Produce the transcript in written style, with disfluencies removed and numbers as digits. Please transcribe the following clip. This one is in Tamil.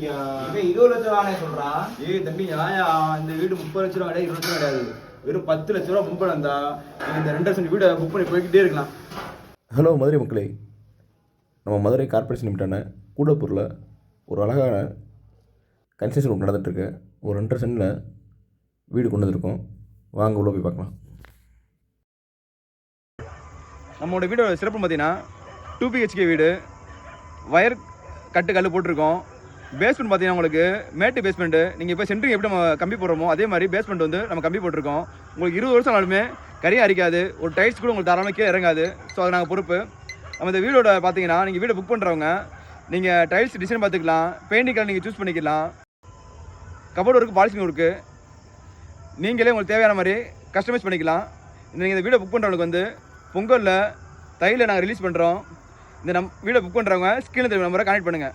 சொல்றியா? இவன் 20 லட்சம் வாங்க சொல்றான். ஏய் தம்பி நியாயா, இந்த வீடு 30 லட்ச ரூபா கிடையாது, 20 லட்சம் கிடையாது, வெறும் 10 லட்ச ரூபா முன்பு இருந்தா இந்த 2 சென்ட் வீடை புக் பண்ணி போய்கிட்டே இருக்கலாம். ஹலோ மதுரை மக்களே, நம்ம மதுரை கார்பரேஷன் லிமிட்டான கூடப்பூரில் ஒரு அழகான கன்ஸ்ட்ரக்ஷன் ஒர்க் நடந்துகிட்ருக்கு. ஒரு 2 சென்டில் வீடு கொண்டு வந்திருக்கோம். வாங்க உள்ள போய் பார்க்கலாம். நம்மளோட வீடோட சிறப்பு பார்த்தீங்கன்னா 2 BHK வீடு, வயர் கட்டு கல் போட்டிருக்கோம். பேஸ்மெண்ட் பார்த்தீங்கன்னா உங்களுக்கு மேட்டு பேஸ்மெண்ட்டு. நீங்கள் இப்போ சென்ட்ரிங் எப்படி நம்ம கம்பி போடுறோமோ அதே மாதிரி பேஸ்மெண்ட் வந்து நம்ம கம்பி போட்டிருக்கோம். உங்களுக்கு 20 வருஷம் ஆனாலுமே கரியே அரிக்காது, ஒரு டைல்ஸ் கூட உங்களுக்கு தாராளமாக கீழே இறங்காது. ஸோ அது நாங்கள் பொறுப்பு. நம்ம இந்த வீடோட பார்த்தீங்கன்னா நீங்கள் வீடை புக் பண்ணுறவங்க நீங்கள் டைல்ஸ் டிசைன் பார்த்துக்கலாம், பெயிண்டிங் கலர் நீங்கள் சூஸ் பண்ணிக்கலாம், கபோர்டு ஒர்க்கு, பாலிசிங் ஒர்க்கு நீங்களே உங்களுக்கு தேவையான மாதிரி கஸ்டமைஸ் பண்ணிக்கலாம். நீங்கள் இந்த வீடை புக் பண்ணுறவங்களுக்கு வந்து பொங்கலில் தையில் நாங்கள் ரிலீஸ் பண்ணுறோம். இந்த வீடை புக் பண்ணுறவங்க ஸ்க்ரீனில் நம்பரை கான்டெக்ட் பண்ணுங்கள்.